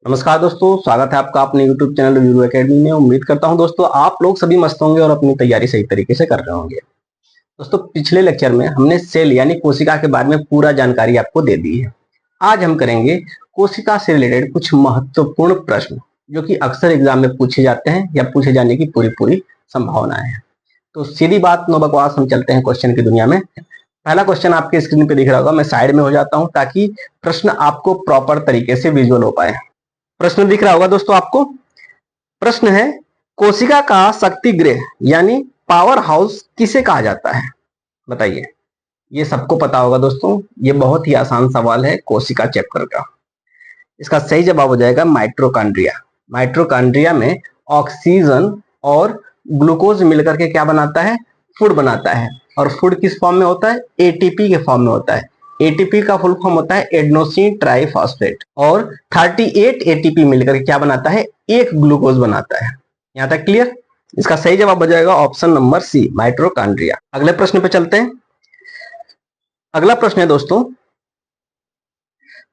नमस्कार दोस्तों, स्वागत है आपका अपने YouTube चैनल वीरू एकेडमी में। उम्मीद करता हूं दोस्तों आप लोग सभी मस्त होंगे और अपनी तैयारी सही तरीके से कर रहे होंगे। दोस्तों पिछले लेक्चर में हमने सेल यानी कोशिका के बारे में पूरा जानकारी आपको दे दी है। आज हम करेंगे कोशिका से रिलेटेड कुछ महत्वपूर्ण प्रश्न जो कि अक्सर एग्जाम में पूछे जाते हैं या पूछे जाने की पूरी संभावना है। तो सीधी बात नो बकवास, हम चलते हैं क्वेश्चन की दुनिया में। पहला क्वेश्चन आपके स्क्रीन पे दिख रहा होगा, मैं साइड में हो जाता हूं ताकि प्रश्न आपको प्रॉपर तरीके से विजुअल हो पाए। प्रश्न दिख रहा होगा दोस्तों आपको। प्रश्न है, कोशिका का शक्ति गृह यानी पावर हाउस किसे कहा जाता है? बताइए। ये सबको पता होगा दोस्तों, ये बहुत ही आसान सवाल है कोशिका चैप्टर का। इसका सही जवाब हो जाएगा माइटोकॉन्ड्रिया। माइटोकॉन्ड्रिया में ऑक्सीजन और ग्लूकोज मिलकर के क्या बनाता है? फूड बनाता है। और फूड किस फॉर्म में होता है? एटीपी के फॉर्म में होता है। एटीपी का फुल फॉर्म होता है एडेनोसिन ट्राइफॉस्फेट। और 38 एटीपी मिलकर क्या बनाता है? एक ग्लूकोज बनाता है। यहां तक क्लियर? इसका सही जवाब हो जाएगा ऑप्शन नंबर सी, माइटोकॉन्ड्रिया। अगले प्रश्न पे चलते हैं। अगला प्रश्न है दोस्तों,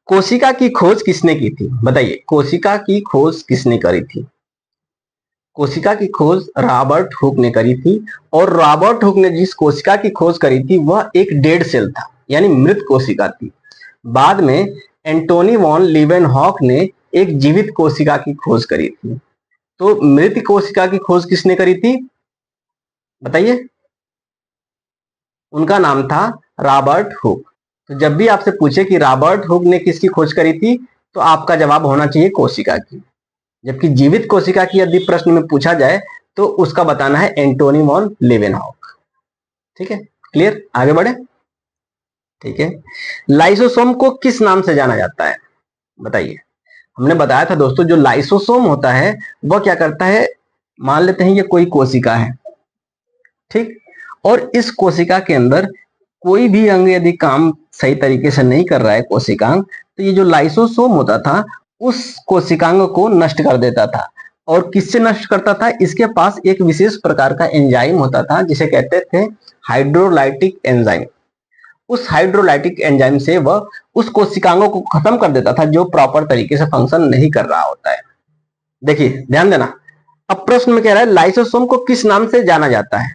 कोशिका की खोज किसने की थी? बताइए, कोशिका की खोज किसने करी थी? कोशिका की खोज रॉबर्ट हुक ने करी थी। और रॉबर्ट हुक ने जिस कोशिका की खोज करी थी वह एक डेड सेल था, यानी मृत कोशिका थी। बाद में एंटोनी वॉन लीवेनहॉक ने एक जीवित कोशिका की खोज करी थी। तो मृत कोशिका की खोज किसने करी थी? बताइए। उनका नाम था रॉबर्ट हुक। तो जब भी आपसे पूछे कि रॉबर्ट हुक ने किसकी खोज करी थी, तो आपका जवाब होना चाहिए कोशिका की। जबकि जीवित कोशिका की यदि प्रश्न में पूछा जाए तो उसका बताना है एंटोनी वॉन लीवेनहॉक। ठीक है, क्लियर? आगे बढ़े। ठीक है, लाइसोसोम को किस नाम से जाना जाता है? बताइए। हमने बताया था दोस्तों, जो लाइसोसोम होता है वह क्या करता है, मान लेते हैं ये कोई कोशिका है, ठीक, और इस कोशिका के अंदर कोई भी अंग यदि काम सही तरीके से नहीं कर रहा है कोशिकांग, तो ये जो लाइसोसोम होता था उस कोशिकांग को नष्ट कर देता था। और किससे नष्ट करता था? इसके पास एक विशेष प्रकार का एंजाइम होता था जिसे कहते थे हाइड्रोलाइटिक एंजाइम। उस हाइड्रोलाइटिक एंजाइम से वह उस कोशिकांगों को खत्म कर देता था जो प्रॉपर तरीके से फंक्शन नहीं कर रहा होता है। देखिए ध्यान देना, अब प्रश्न में कह रहा है लाइसोसोम को किस नाम से जाना जाता है।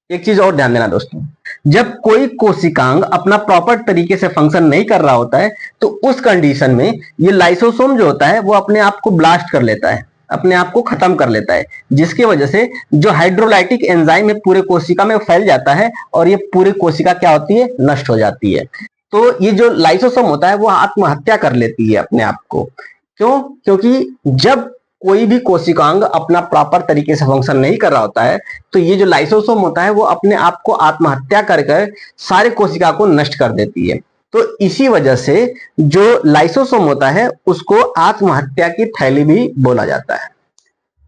एक चीज और ध्यान देना दोस्तों, जब कोई कोशिकांग अपना प्रॉपर तरीके से फंक्शन नहीं कर रहा होता है तो उस कंडीशन में ये लाइसोसोम जो होता है वो अपने आप को ब्लास्ट कर लेता है, अपने आप को खत्म कर लेता है, जिसकी वजह से जो हाइड्रोलाइटिक एंजाइम है पूरे कोशिका में फैल जाता है और ये पूरी कोशिका क्या होती है? नष्ट हो जाती है। तो ये जो लाइसोसोम होता है वो आत्महत्या कर लेती है अपने आप को। क्यों? क्योंकि जब कोई भी कोशिकांग अपना प्रॉपर तरीके से फंक्शन नहीं कर रहा होता है तो ये जो लाइसोसोम होता है वो अपने आप को आत्महत्या कर सारे कोशिका को नष्ट कर देती है। तो इसी वजह से जो लाइसोसोम होता है उसको आत्महत्या की थैली भी बोला जाता है।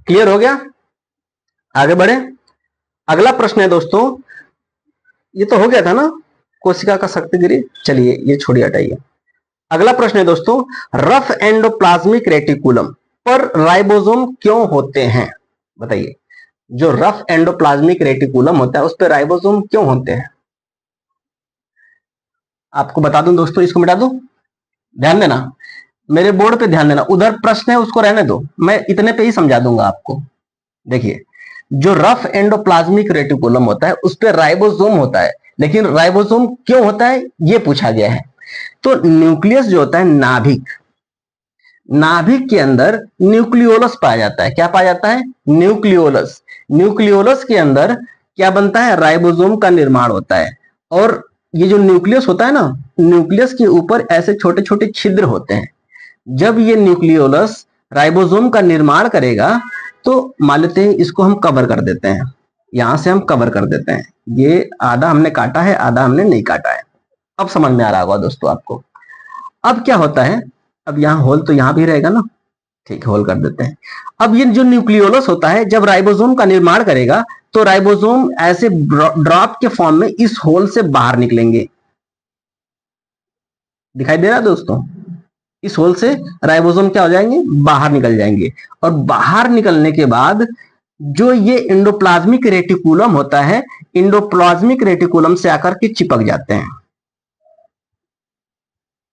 क्लियर हो गया? आगे बढ़े। अगला प्रश्न है दोस्तों, ये तो हो गया था ना कोशिका का शक्ति गृह, चलिए ये छोड़िए, हटाइए। अगला प्रश्न है दोस्तों, रफ एंडोप्लाज्मिक रेटिकुलम पर राइबोसोम क्यों होते हैं? बताइए। जो रफ एंडोप्लाज्मिक रेटिकुलम होता है उस पर राइबोसोम क्यों होते हैं? आपको बता दूं दोस्तों, इसको मिटा दूं? ध्यान देना, मेरे बोर्ड पे ध्यान देना, उधर प्रश्न है उसको रहने दो, मैं इतने पे ही समझा दूंगा आपको। देखिए, जो रफ एंडोप्लाज्मिक रेटिकुलम होता है उस पर राइबोसोम होता है, लेकिन राइबोसोम क्यों होता है ये पूछा गया है। तो न्यूक्लियस जो होता है, नाभिक, नाभिक के अंदर न्यूक्लियोलस पाया जाता है। क्या पाया जाता है? न्यूक्लियोलस। न्यूक्लियोलस के अंदर क्या बनता है? राइबोसोम का निर्माण होता है। और ये जो न्यूक्लियस होता है ना, न्यूक्लियस के ऊपर ऐसे छोटे छोटे छिद्र होते हैं। जब ये न्यूक्लियोलस राइबोसोम का निर्माण करेगा तो मान लेते हैं इसको हम कवर कर देते हैं, यहां से हम कवर कर देते हैं। ये आधा हमने काटा है, आधा हमने नहीं काटा है। अब समझ में आ रहा होगा दोस्तों आपको। अब क्या होता है, अब यहाँ होल तो यहाँ भी रहेगा ना, ठीक, होल कर देते हैं। अब ये जो न्यूक्लियोलस होता है जब राइबोसोम का निर्माण करेगा तो राइबोसोम ऐसे ड्रॉप के फॉर्म में इस होल से बाहर निकलेंगे। दिखाई दे रहा है दोस्तों? इस होल से राइबोसोम क्या हो जाएंगे? बाहर निकल जाएंगे। और बाहर निकलने के बाद जो ये इंडोप्लाज्मिक रेटिकुलम होता है, इंडोप्लाज्मिक रेटिकुलम से आकर के चिपक जाते हैं।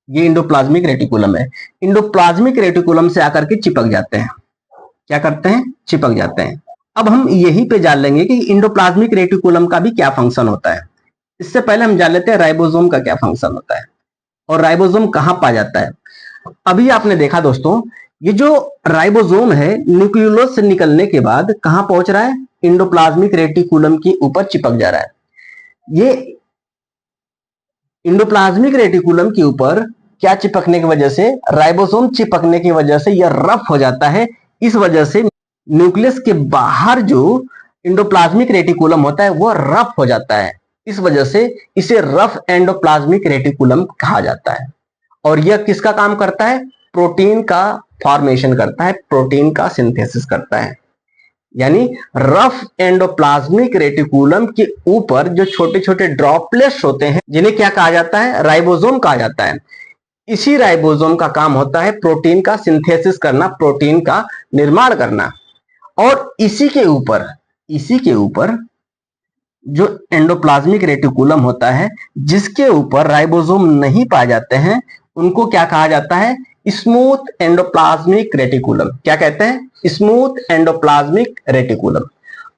ये इंडोप्लाज्मिक रेटिकुलम है। इंडोप्लाज्मिक रेटिकुलम से आकर के चिपक जाते हैं। क्या करते हैं? चिपक जाते हैं। अब हम यहीं पे जान लेंगे कि इंडोप्लाज्मिक रेटिकुलम का भी क्या फंक्शन होता है। इससे पहले हम जान लेते हैं राइबोसोम का क्या फंक्शन होता है और राइबोसोम कहां पाया जाता है। अभी आपने देखा दोस्तों, ये जो राइबोसोम है न्यूक्लियोलस से निकलने के बाद कहां पहुंच रहा है? इंडोप्लाज्मिक रेटिकुलम के ऊपर चिपक जा रहा है। ये इंडोप्लाज्मिक रेटिकुलम के ऊपर क्या चिपकने की वजह से? राइबोसोम चिपकने की वजह से यह रफ हो जाता है। इस वजह से न्यूक्लियस के बाहर जो इंडोप्लाज्मिक रेटिकुलम होता है वह रफ हो जाता है। इस वजह से इसे रफ एंडोप्लाज्मिक रेटिकुलम कहा जाता है। और यह किसका काम करता है? प्रोटीन का फॉर्मेशन करता है, प्रोटीन का सिंथेसिस करता है। यानी रफ एंडोप्लाज्मिक रेटिकुलम के ऊपर जो छोटे छोटे ड्रॉपलेट्स होते हैं जिन्हें क्या कहा जाता है? राइबोसोम कहा जाता है। इसी राइबोसोम का काम होता है प्रोटीन का सिंथेसिस करना, प्रोटीन का निर्माण करना। और इसी के ऊपर जो एंडोप्लाज्मिक रेटिकुलम होता है जिसके ऊपर राइबोसोम नहीं पाए जाते हैं उनको क्या कहा जाता है? Smooth endoplasmic reticulum. क्या कहते हैं? Smooth endoplasmic reticulum.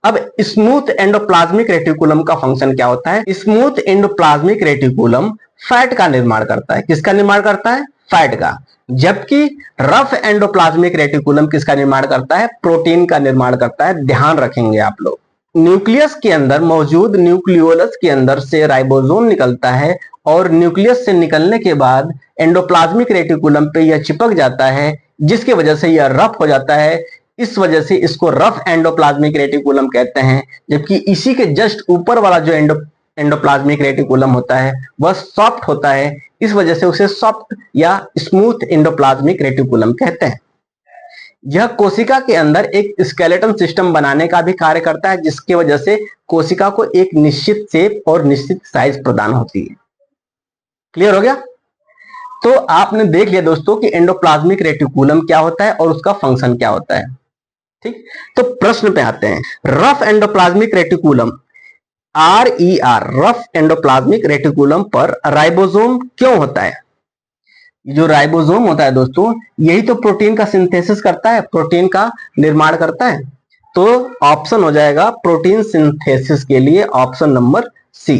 अब स्मूथ एंडोप्लाज्मिक रेटिकुलम का फंक्शन क्या होता है? स्मूथ एंडोप्लाज्मिक रेटिकुलम फैट का निर्माण करता है। किसका निर्माण करता है? फैट का। जबकि रफ एंडोप्लाज्मिक रेटिकुलम किसका निर्माण करता है? प्रोटीन का निर्माण करता है। ध्यान रखेंगे आप लोग। न्यूक्लियस के अंदर मौजूद न्यूक्लियोलस के अंदर से राइबोसोम निकलता है और न्यूक्लियस से निकलने के बाद एंडोप्लाज्मिक रेटिकुलम पे यह चिपक जाता है, जिसकी वजह से यह रफ हो जाता है। इस वजह से इसको रफ एंडोप्लाज्मिक रेटिकुलम कहते हैं। जबकि इसी के जस्ट ऊपर वाला जो एंडोप्लाज्मिक रेटिकुलम होता है वह सॉफ्ट होता है। इस वजह से उसे सॉफ्ट या स्मूथ एंडोप्लाज्मिक रेटिकुलम कहते हैं। यह कोशिका के अंदर एक स्केलेटन सिस्टम बनाने का भी कार्य करता है, जिसकी वजह से कोशिका को एक निश्चित शेप और निश्चित साइज प्रदान होती है। क्लियर हो गया? तो आपने देख लिया दोस्तों कि एंडोप्लाज्मिक रेटिकुलम क्या होता है और उसका फंक्शन क्या होता है। ठीक, तो प्रश्न पे आते हैं। Rough endoplasmic reticulum RER rough endoplasmic reticulum पर राइबोसोम क्यों होता है? जो राइबोसोम होता है दोस्तों यही तो प्रोटीन का सिंथेसिस करता है, प्रोटीन का निर्माण करता है। तो ऑप्शन हो जाएगा प्रोटीन सिंथेसिस के लिए ऑप्शन नंबर सी।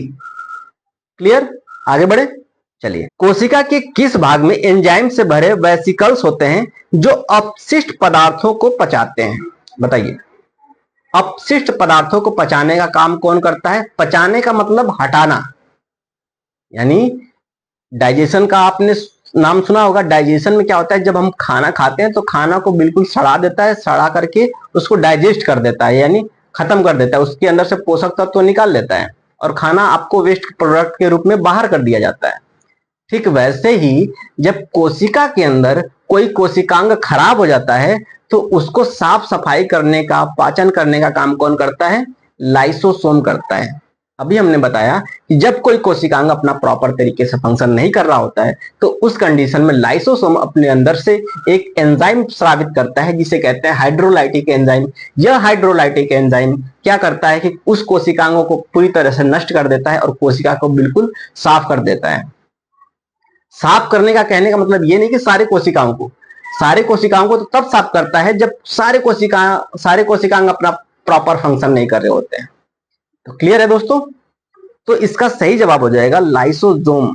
क्लियर? आगे बढ़े, चलिए। कोशिका के किस भाग में एंजाइम से भरे वेसिकल्स होते हैं जो अपशिष्ट पदार्थों को पचाते हैं? बताइए। अपशिष्ट पदार्थों को पचाने का काम कौन करता है? पचाने का मतलब हटाना, यानी डाइजेशन का आपने नाम सुना होगा। डाइजेशन में क्या होता है? जब हम खाना खाते हैं तो खाना को बिल्कुल सड़ा देता है, सड़ा करके उसको डाइजेस्ट कर देता है, यानी खत्म कर देता है, उसके अंदर से पोषक तत्व तो निकाल लेता है और खाना आपको वेस्ट प्रोडक्ट के रूप में बाहर कर दिया जाता है। ठीक वैसे ही जब कोशिका के अंदर कोई कोशिकांग खराब हो जाता है तो उसको साफ सफाई करने का, पाचन करने का काम कौन करता है? लाइसोसोम करता है। अभी हमने बताया कि जब कोई कोशिकांग अपना प्रॉपर तरीके से फंक्शन नहीं कर रहा होता है तो उस कंडीशन में लाइसोसोम अपने अंदर से एक एंजाइम स्रावित करता है जिसे कहते हैं हाइड्रोलाइटिक एंजाइम। यह हाइड्रोलाइटिक एंजाइम क्या करता है कि उस कोशिकांगों को पूरी तरह से नष्ट कर देता है और कोशिका को बिल्कुल साफ कर देता है। साफ करने का कहने का मतलब ये नहीं कि सारे कोशिकाओं को तो तब साफ करता है जब सारे कोशिकांग अपना प्रॉपर फंक्शन नहीं कर रहे होते हैं। तो क्लियर है दोस्तों? तो इसका सही जवाब हो जाएगा लाइसोसोम।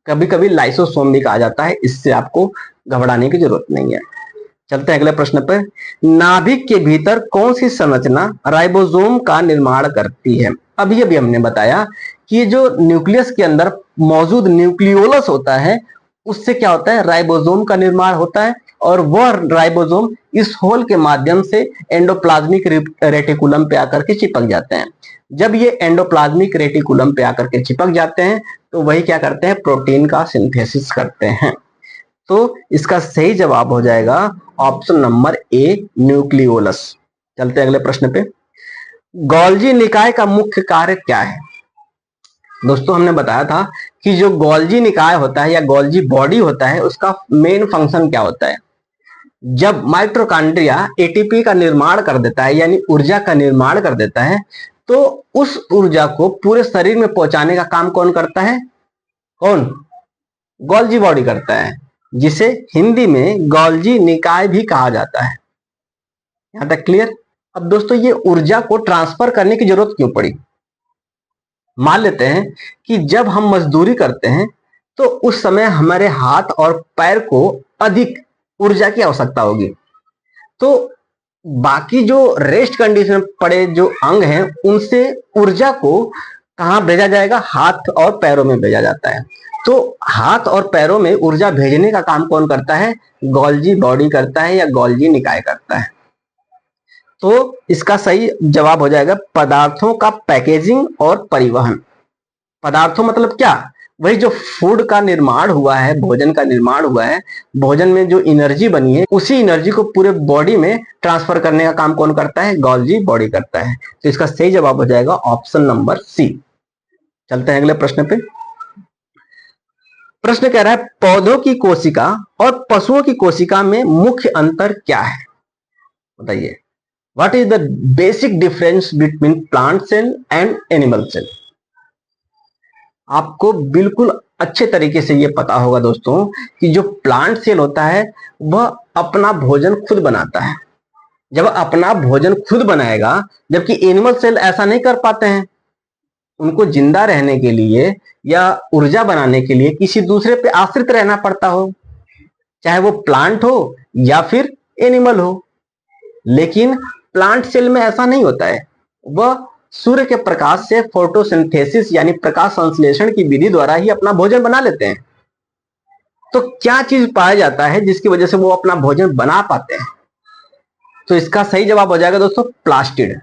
कभी कभी लाइसोसोम भी कहा जाता है, इससे आपको घबराने की जरूरत नहीं है। चलते हैं अगले प्रश्न पर। नाभिक के भीतर कौन सी संरचना राइबोसोम का निर्माण करती है? अभी हमने बताया कि ये जो न्यूक्लियस के अंदर मौजूद न्यूक्लियोलस होता है उससे क्या होता है? राइबोसोम का निर्माण होता है और वह राइबोसोम इस होल के माध्यम से एंडोप्लाज्मिक रेटिकुलम पे आकर के चिपक जाते हैं। जब ये एंडोप्लाज्मिक रेटिकुलम पे आकर के चिपक जाते हैं तो वही क्या करते हैं? प्रोटीन का सिंथेसिस करते हैं। तो इसका सही जवाब हो जाएगा ऑप्शन नंबर ए, न्यूक्लियोलस। चलते हैं अगले प्रश्न पे। गोल्जी निकाय का मुख्य कार्य क्या है? दोस्तों हमने बताया था कि जो गोल्जी निकाय होता है या गोल्जी बॉडी होता है उसका मेन फंक्शन क्या होता है? जब माइटोकॉन्ड्रिया एटीपी का निर्माण कर देता है यानी ऊर्जा का निर्माण कर देता है तो उस ऊर्जा को पूरे शरीर में पहुंचाने का काम कौन करता है? कौन? गोल्जी बॉडी करता है, जिसे हिंदी में गोल्जी निकाय भी कहा जाता है। यहां तक क्लियर। अब दोस्तों ये ऊर्जा को ट्रांसफर करने की जरूरत क्यों पड़ी? मान लेते हैं कि जब हम मजदूरी करते हैं तो उस समय हमारे हाथ और पैर को अधिक ऊर्जा की आवश्यकता होगी, तो बाकी जो रेस्ट कंडीशन पड़े जो अंग हैं उनसे ऊर्जा को कहां भेजा जाएगा? हाथ और पैरों में भेजा जाता है। तो हाथ और पैरों में ऊर्जा भेजने का काम कौन करता है? गोल्जी बॉडी करता है या गोल्जी निकाय करता है। तो इसका सही जवाब हो जाएगा पदार्थों का पैकेजिंग और परिवहन। पदार्थों मतलब क्या? वही जो फूड का निर्माण हुआ है, भोजन का निर्माण हुआ है, भोजन में जो एनर्जी बनी है उसी एनर्जी को पूरे बॉडी में ट्रांसफर करने का काम कौन करता है? गोल्जी बॉडी करता है। तो इसका सही जवाब हो जाएगा ऑप्शन नंबर सी। चलते हैं अगले प्रश्न पे। प्रश्न कह रहा है पौधों की कोशिका और पशुओं की कोशिका में मुख्य अंतर क्या है? बताइए। What is the basic difference between plant cell and animal cell? आपको बिल्कुल अच्छे तरीके से यह पता होगा दोस्तों कि जो प्लांट सेल होता है वह अपना भोजन खुद बनाता है। जब अपना भोजन खुद बनाएगा, जबकि एनिमल सेल ऐसा नहीं कर पाते हैं। उनको जिंदा रहने के लिए या ऊर्जा बनाने के लिए किसी दूसरे पे आश्रित रहना पड़ता हो, चाहे वो प्लांट हो या फिर एनिमल हो। लेकिन प्लांट सेल में ऐसा नहीं होता है, वह सूर्य के प्रकाश से फोटोसिंथेसिस यानी प्रकाश संश्लेषण की विधि द्वारा ही अपना भोजन बना लेते हैं। तो क्या चीज पाया जाता है जिसकी वजह से वो अपना भोजन बना पाते हैं? तो इसका सही जवाब हो जाएगा दोस्तों प्लास्टिड।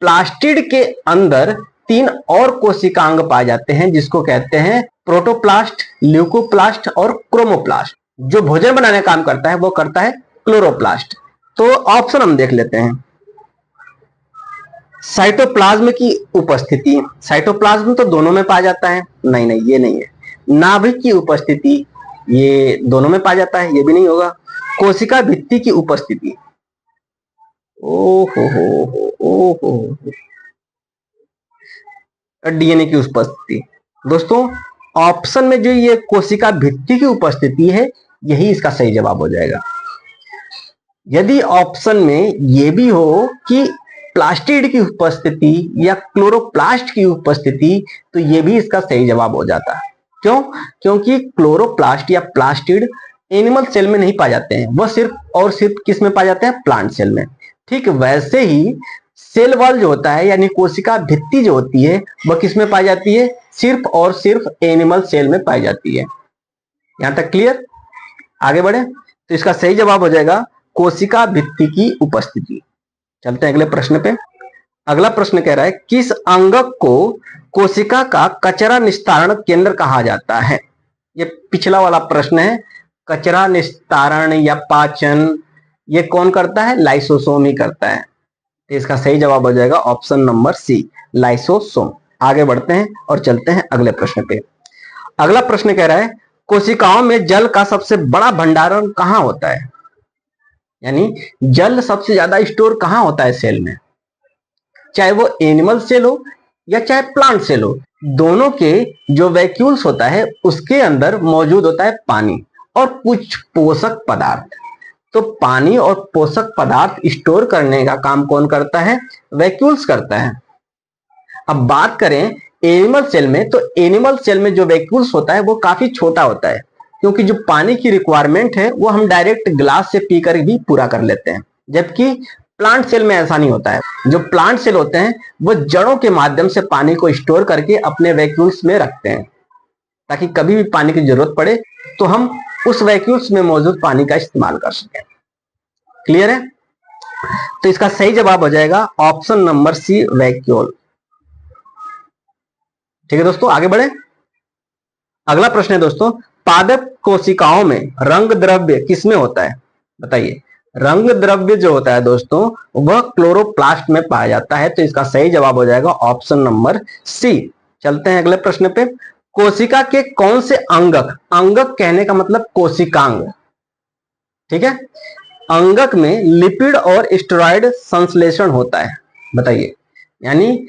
प्लास्टिड के अंदर 3 और कोशिकांग पाए जाते हैं जिसको कहते हैं प्रोटोप्लास्ट, ल्यूकोप्लास्ट और क्रोमोप्लास्ट। जो भोजन बनाने का काम करता है वो करता है क्लोरोप्लास्ट। तो ऑप्शन हम देख लेते हैं। साइटोप्लाज्म की उपस्थिति, साइटोप्लाज्म तो दोनों में पाया जाता है, नहीं ये नहीं है। नाभिक की उपस्थिति, ये दोनों में पाया जाता है, ये भी नहीं होगा। कोशिका भित्ति की उपस्थिति, ओहो, डीएनए की उपस्थिति। दोस्तों ऑप्शन में जो ये कोशिका भित्ति की उपस्थिति है यही इसका सही जवाब हो जाएगा। यदि ऑप्शन में ये भी हो कि प्लास्टिड की उपस्थिति या क्लोरोप्लास्ट की उपस्थिति, तो ये भी इसका सही जवाब हो जाता। क्यों? क्योंकि क्लोरोप्लास्ट या प्लास्टिड एनिमल सेल में नहीं पाए जाते हैं, वह सिर्फ और सिर्फ किस में पाए जाते हैं? प्लांट सेल में। ठीक वैसे ही सेल वॉल जो होता है यानी कोशिका भित्ति जो होती है वह किस में पाई जाती है? सिर्फ और सिर्फ एनिमल सेल में पाई जाती है। यहां तक क्लियर? आगे बढ़े। तो इसका सही जवाब हो जाएगा कोशिका भित्ति की उपस्थिति। चलते हैं अगले प्रश्न पे। अगला प्रश्न कह रहा है किस अंगक को कोशिका का कचरा निस्तारण केंद्र कहा जाता है? ये पिछला वाला प्रश्न है। कचरा निस्तारण या पाचन ये कौन करता है? लाइसोसोम ही करता है। तो इसका सही जवाब हो जाएगा ऑप्शन नंबर सी, लाइसोसोम। आगे बढ़ते हैं और चलते हैं अगले प्रश्न पे। अगला प्रश्न कह रहा है कोशिकाओं में जल का सबसे बड़ा भंडारण कहां होता है? यानी जल सबसे ज्यादा स्टोर कहां होता है सेल में? चाहे वो एनिमल सेल हो या चाहे प्लांट सेल हो, दोनों के जो वैक्यूल्स होता है उसके अंदर मौजूद होता है पानी और कुछ पोषक पदार्थ। तो पानी और पोषक पदार्थ स्टोर करने का काम कौन करता है? वैक्यूल्स करता है। अब बात करें एनिमल सेल में, तो एनिमल सेल में जो वैक्यूल्स होता है वो काफी छोटा होता है, क्योंकि जो पानी की रिक्वायरमेंट है वो हम डायरेक्ट ग्लास से पीकर भी पूरा कर लेते हैं। जबकि प्लांट सेल में ऐसा नहीं होता है। जो प्लांट सेल होते हैं वो जड़ों के माध्यम से पानी को स्टोर करके अपने वैक्यूल्स में रखते हैं, ताकि कभी भी पानी की जरूरत पड़े तो हम उस वैक्यूल्स में मौजूद पानी का इस्तेमाल कर सकें। क्लियर है? तो इसका सही जवाब हो जाएगा ऑप्शन नंबर सी, वैक्यूल। ठीक है दोस्तों, आगे बढ़े। अगला प्रश्न है दोस्तों पादप कोशिकाओं में रंग द्रव्य किसमें होता है? बताइए। रंग द्रव्य जो होता है दोस्तों वह क्लोरोप्लास्ट में पाया जाता है। तो इसका सही जवाब हो जाएगा ऑप्शन नंबर सी। चलते हैं अगले प्रश्न पे। कोशिका के कौन से अंगक, अंगक कहने का मतलब कोशिकांग, ठीक है, अंगक में लिपिड और स्टेरॉइड संश्लेषण होता है? बताइए। यानी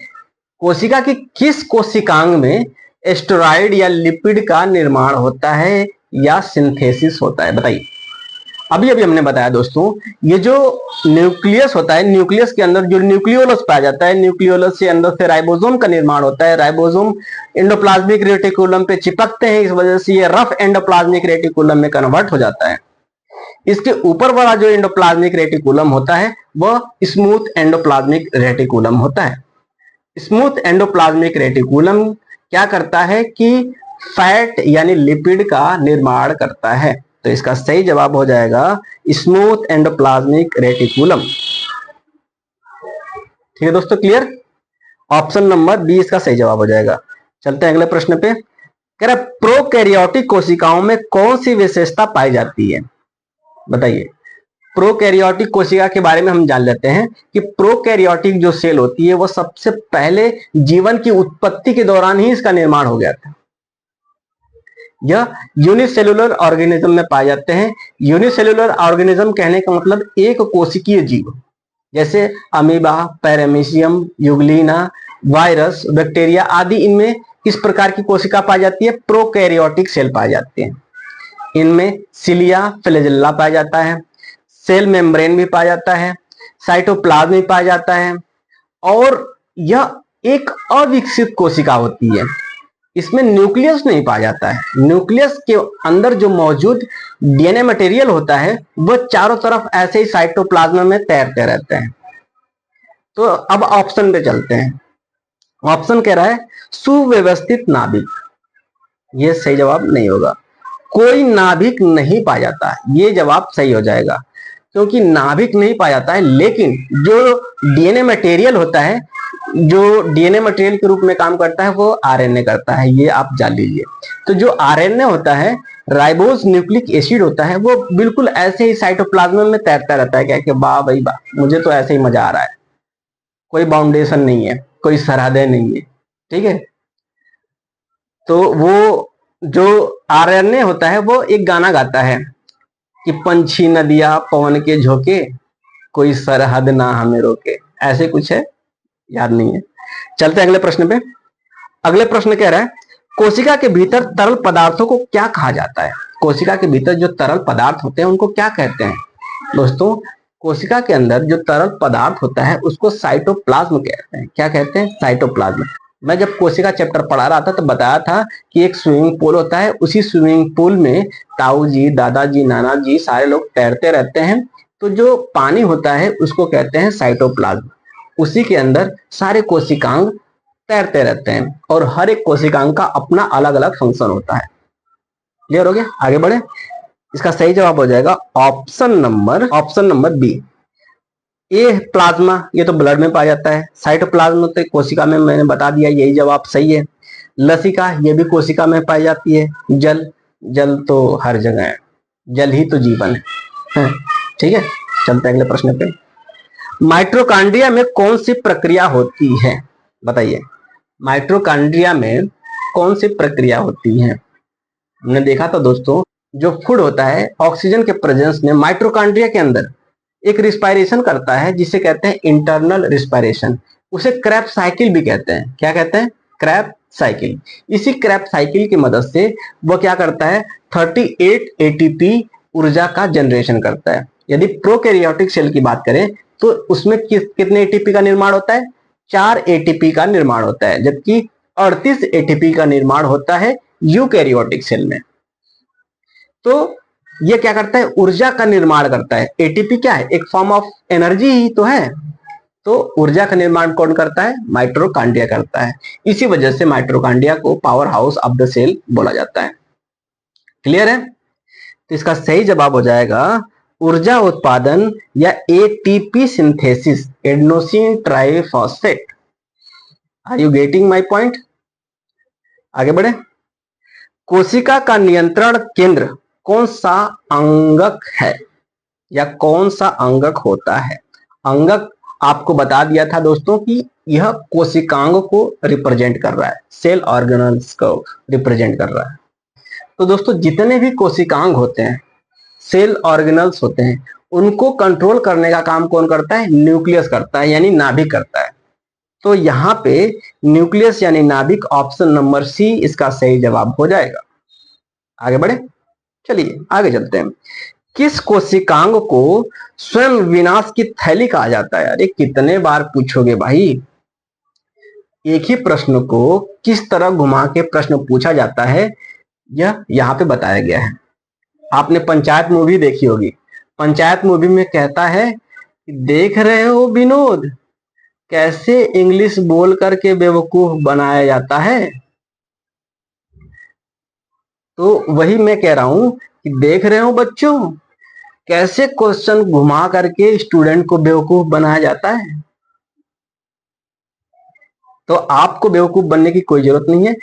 कोशिका की किस कोशिकांग में स्टेरॉइड या लिपिड का निर्माण होता है, या सिंथेसिस होता है? बताइए। अभी अभी हमने बताया दोस्तों, ये जो न्यूक्लियस होता है, न्यूक्लियस के अंदर जो न्यूक्लियोलस पाया जाता है, न्यूक्लियोलस के अंदर से राइबोसोम का निर्माण होता है। राइबोसोम एंडोप्लाज्मिक रेटिकुलम पे चिपकते हैं, इस वजह से ये रफ एंडोप्लाज्मिक रेटिकुलम में कन्वर्ट हो जाता है। इसके ऊपर वाला जो एंडोप्लाज्मिक रेटिकुलम होता है वह स्मूथ एंडोप्लाज्मिक रेटिकुलम होता है। स्मूथ एंडोप्लाज्मिक रेटिकुलम क्या करता है कि फैट यानी लिपिड का निर्माण करता है। तो इसका सही जवाब हो जाएगा स्मूथ एंडोप्लाज्मिक रेटिकुलम। ठीक है दोस्तों, क्लियर? ऑप्शन नंबर बी इसका सही जवाब हो जाएगा। चलते हैं अगले प्रश्न पे। कह रहा प्रोकैरियोटिक कोशिकाओं में कौन सी विशेषता पाई जाती है? बताइए। प्रोकैरियोटिक कोशिका के बारे में हम जान लेते हैं कि प्रोकैरियोटिक जो सेल होती है वो सबसे पहले जीवन की उत्पत्ति के दौरान ही इसका निर्माण हो गया था। यह यूनिसेलुलर ऑर्गेनिज्म में पाए जाते हैं। यूनिसेलुलर ऑर्गेनिज्म कहने का मतलब एक कोशिकीय जीव, जैसे amoeba, paramecium, Euglena, virus, bacteria आदि, इनमें किस प्रकार की कोशिका पाई जाती है? प्रोकैरियोटिक सेल पाए जाते हैं। इनमें सिलिया, फ्लैजेल्ला पाया जाता है, सेल मेम्ब्रेन भी पाया जाता है, साइटोप्लाज्म भी पाया जाता है, और यह एक अविकसित कोशिका होती है। इसमें न्यूक्लियस नहीं पाया जाता है। न्यूक्लियस के अंदर जो मौजूद डीएनए मटेरियल होता है वह चारों तरफ ऐसे ही साइटोप्लाज्म में तैरते रहते हैं। तो अब ऑप्शन पे चलते हैं। ऑप्शन कह रहा है सुव्यवस्थित नाभिक। यह सही जवाब नहीं होगा। कोई नाभिक नहीं पाया जाता, ये जवाब सही हो जाएगा, क्योंकि नाभिक नहीं पाया जाता है, लेकिन जो डीएनए मटेरियल होता है, जो डीएनए मटेरियल के रूप में काम करता है वो आरएनए करता है, ये आप जान लीजिए। तो जो आरएनए होता है, राइबोस न्यूक्लिक एसिड होता है, वो बिल्कुल ऐसे ही साइटोप्लाज्म में तैरता रहता है। क्या कि वाह भाई वाह, मुझे तो ऐसे ही मजा आ रहा है, कोई बाउंडेशन नहीं है, कोई सरहदें नहीं है। ठीक है, तो वो जो आरएनए होता है वो एक गाना गाता है कि पंछी नदियां पवन के झोंके, कोई सरहद ना हमें रोके, ऐसे कुछ है, याद नहीं है। चलते हैं अगले प्रश्न पे। अगले प्रश्न कह रहा है कोशिका के भीतर तरल पदार्थों को क्या कहा जाता है? कोशिका के भीतर जो तरल पदार्थ होते हैं उनको क्या कहते हैं? दोस्तों, कोशिका के अंदर जो तरल पदार्थ होता है उसको साइटोप्लाज्म कहते हैं। क्या कहते हैं? साइटोप्लाज्म। मैं जब कोशिका चैप्टर पढ़ा रहा था तो बताया था कि एक स्विमिंग पूल होता है, उसी स्विमिंग पूल में ताऊ जी, दादाजी, नाना जी सारे लोग तैरते रहते हैं। तो जो पानी होता है उसको कहते हैं साइटोप्लाज्म। उसी के अंदर सारे कोशिकांग तैरते रहते हैं और हर एक कोशिकांग का अपना अलग अलग फंक्शन होता है। क्लियर हो गया? आगे बढ़े। इसका सही जवाब हो जाएगा ऑप्शन नंबर बी। ये प्लाज्मा, ये तो ब्लड में पाया जाता है। साइटोप्लाज्म तो कोशिका में, मैंने बता दिया, यही जवाब सही है। लसिका, ये भी कोशिका में पाई जाती है। जल तो हर जगह है, जल ही तो जीवन है। ठीक है, चलते हैं अगले प्रश्न पे। माइटोकॉन्ड्रिया में कौन सी प्रक्रिया होती है? बताइए। माइटोकॉन्ड्रिया में कौन सी प्रक्रिया होती है? हमने देखा था दोस्तों, जो फूड होता है ऑक्सीजन के प्रेजेंस में माइटोकॉन्ड्रिया के अंदर एक रिस्पायरेशन करता है जिसे कहते हैं इंटरनल रिस्पायरेशन। उसे क्रेब्स साइकिल भी कहते हैं। क्या कहते हैं? Krebs cycle. इसी क्रेब्स साइकिल की मदद से वह क्या करता है? 38 एटीपी ऊर्जा का जनरेशन करता है। यदि प्रोकैरियोटिक सेल की बात करें तो उसमें कितने एटीपी का निर्माण होता है? 4 एटीपी का निर्माण होता है, जबकि 38 एटीपी का निर्माण होता है यूकैरियोटिक सेल में। तो ये क्या करता है? ऊर्जा का निर्माण करता है। एटीपी क्या है? एक फॉर्म ऑफ एनर्जी ही तो है। तो ऊर्जा का निर्माण कौन करता है? माइटोकॉन्ड्रिया करता है। इसी वजह से माइटोकॉन्ड्रिया को power house of the cell बोला जाता है। क्लियर है? तो इसका सही जवाब हो जाएगा ऊर्जा उत्पादन या ATP synthesis, adenosine triphosphate. Are you getting my point? आगे बढ़े। कोशिका का नियंत्रण केंद्र कौन सा अंगक है या कौन सा अंगक होता है? अंगक आपको बता दिया था दोस्तों कि यह कोशिकांग को रिप्रेजेंट कर रहा है, सेल ऑर्गेनल्स को रिप्रेजेंट कर रहा है। तो दोस्तों, जितने भी कोशिकांग होते हैं, सेल ऑर्गेनल्स होते हैं, उनको कंट्रोल करने का काम कौन करता है? न्यूक्लियस करता है, यानी नाभिक करता है। तो यहाँ पे न्यूक्लियस यानी नाभिक, ऑप्शन नंबर सी इसका सही जवाब हो जाएगा। आगे बढ़े। चलिए आगे चलते हैं। किस कोशिकांग को स्वयं विनाश की थैली कहा जाता है? अरे कितने बार पूछोगे भाई, एक ही प्रश्न को किस तरह घुमा के प्रश्न पूछा जाता है यह यहाँ पे बताया गया है। आपने पंचायत मूवी देखी होगी। पंचायत मूवी में कहता है कि देख रहे हो विनोद, कैसे इंग्लिश बोल करके बेवकूफ बनाया जाता है। तो वही मैं कह रहा हूं कि देख रहे हो बच्चों, कैसे क्वेश्चन घुमा करके स्टूडेंट को बेवकूफ बनाया जाता है। तो आपको बेवकूफ बनने की कोई जरूरत नहीं है।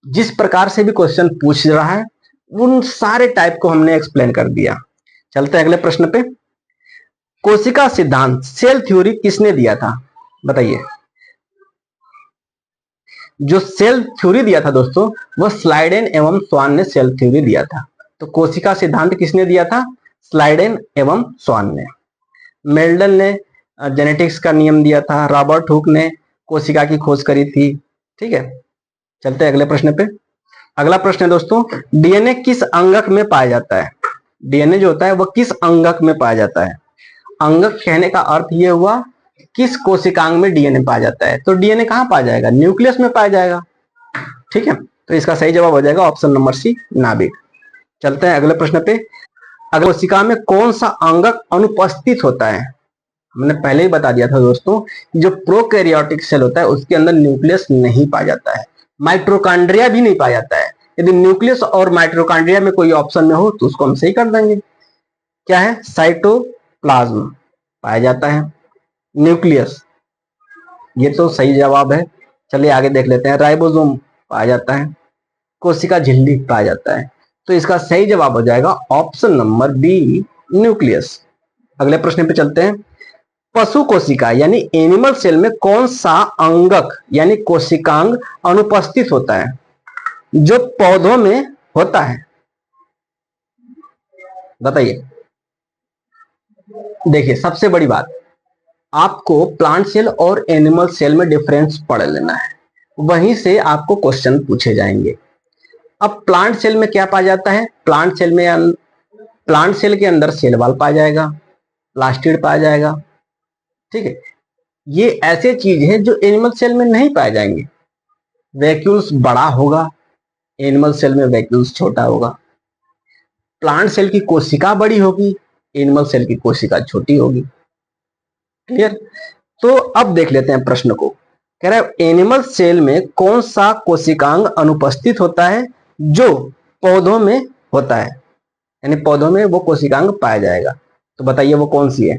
जिस प्रकार से भी क्वेश्चन पूछ रहा है उन सारे टाइप को हमने एक्सप्लेन कर दिया। चलते हैं अगले प्रश्न पे। कोशिका सिद्धांत सेल थ्योरी किसने दिया था? बताइए। जो सेल थ्योरी दिया था दोस्तों, वह स्लाइडेन एवं स्वान ने सेल थ्योरी दिया था। तो कोशिका सिद्धांत किसने दिया था? स्लाइडेन एवं स्वान ने। मेल्डन ने जेनेटिक्स का नियम दिया था। रॉबर्ट हुक ने कोशिका की खोज करी थी। ठीक है, चलते हैं अगले प्रश्न पे। अगला प्रश्न है दोस्तों, डीएनए किस अंगक में पाया जाता है? डीएनए जो होता है वह किस अंगक में पाया जाता है? अंगक कहने का अर्थ यह हुआ किस कोशिकांग में डीएनए पाया जाता है। तो डीएनए कहां पाया जाएगा? न्यूक्लियस में पाया जाएगा। ठीक है, तो इसका सही जवाब हो जाएगा ऑप्शन नंबर सी, नाभिक। चलते हैं अगले प्रश्न पे। अगले कोशिका में कौन सा अंगक अनुपस्थित होता है? हमने पहले ही बता दिया था दोस्तों, जो प्रोकैरियोटिक सेल होता है उसके अंदर न्यूक्लियस नहीं पाया जाता है, माइट्रोकांड्रिया भी नहीं पाया जाता है। यदि न्यूक्लियस और माइट्रोकांड्रिया में कोई ऑप्शन में हो तो उसको हम सही कर देंगे। क्या है? साइटोप्लाज्म पाया जाता है, न्यूक्लियस, ये तो सही जवाब है। चलिए आगे देख लेते हैं। राइबोसोम पाया जाता है, कोशिका झिल्ली पाया जाता है। तो इसका सही जवाब हो जाएगा ऑप्शन नंबर बी, न्यूक्लियस। अगले प्रश्न पे चलते हैं। पशु कोशिका यानी एनिमल सेल में कौन सा अंगक यानी कोशिकांग अनुपस्थित होता है जो पौधों में होता है? बताइए। देखिए, सबसे बड़ी बात, आपको प्लांट सेल और एनिमल सेल में डिफरेंस पढ़ लेना है, वहीं से आपको क्वेश्चन पूछे जाएंगे। अब प्लांट सेल में क्या पाया जाता है? प्लांट सेल के अंदर सेल वॉल पाया जाएगा, प्लास्टिड पाया जाएगा। ठीक है, ये ऐसे चीज है जो एनिमल सेल में नहीं पाए जाएंगे। वैक्यूल्स बड़ा होगा, एनिमल सेल में वैक्यूल्स छोटा होगा। प्लांट सेल की कोशिका बड़ी होगी, एनिमल सेल की कोशिका छोटी होगी। क्लियर? तो अब देख लेते हैं प्रश्न को। कह रहा है एनिमल सेल में कौन सा कोशिकांग अनुपस्थित होता है जो पौधों में होता है, यानी पौधों में वो कोशिकांग पाया जाएगा। तो बताइए वो कौन सी है?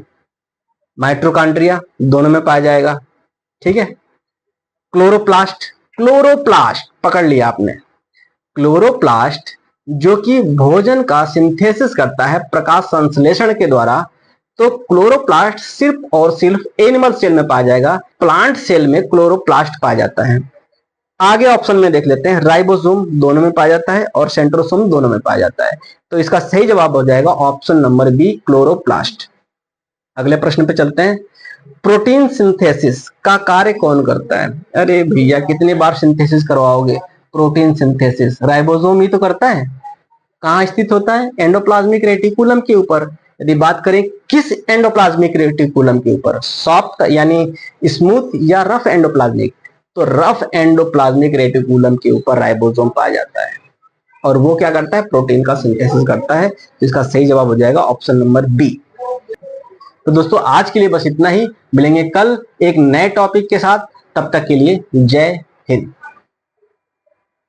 माइट्रोकांड्रिया दोनों में पाया जाएगा। ठीक है, क्लोरोप्लास्ट पकड़ लिया आपने। क्लोरोप्लास्ट जो कि भोजन का सिंथेसिस करता है प्रकाश संश्लेषण के द्वारा, तो क्लोरोप्लास्ट सिर्फ और सिर्फ एनिमल सेल में पाया जाएगा। प्लांट सेल में क्लोरोप्लास्ट पाया जाता है। आगे ऑप्शन में देख लेते हैं। राइबोसोम दोनों में पाया जाता है और सेंट्रोसोम दोनों में पाया जाता है। तो इसका सही जवाब हो जाएगा ऑप्शन नंबर बी, क्लोरोप्लास्ट। अगले प्रश्न पे चलते हैं। प्रोटीन सिंथेसिस का कार्य कौन करता है? अरे भैया कितनी बार सिंथेसिस करवाओगे? प्रोटीन सिंथेसिस राइबोसोम ही तो करता है। कहाँ स्थित होता है? एंडोप्लाज्मिक रेटिकुलम के ऊपर। यदि बात करें किस एंडोप्लाज्मिक रेटिकुलम के ऊपर, सॉफ्ट यानी स्मूथ या रफ एंडोप्लाज्मिक, तो रफ एंडोप्लाज्मिक रेटिकुलम के ऊपर राइबोसोम पाया जाता है और वो क्या करता है? प्रोटीन का सिंथेसिस करता है। तो इसका सही जवाब हो जाएगा ऑप्शन नंबर बी। तो दोस्तों आज के लिए बस इतना ही। मिलेंगे कल एक नए टॉपिक के साथ, तब तक के लिए जय हिंद।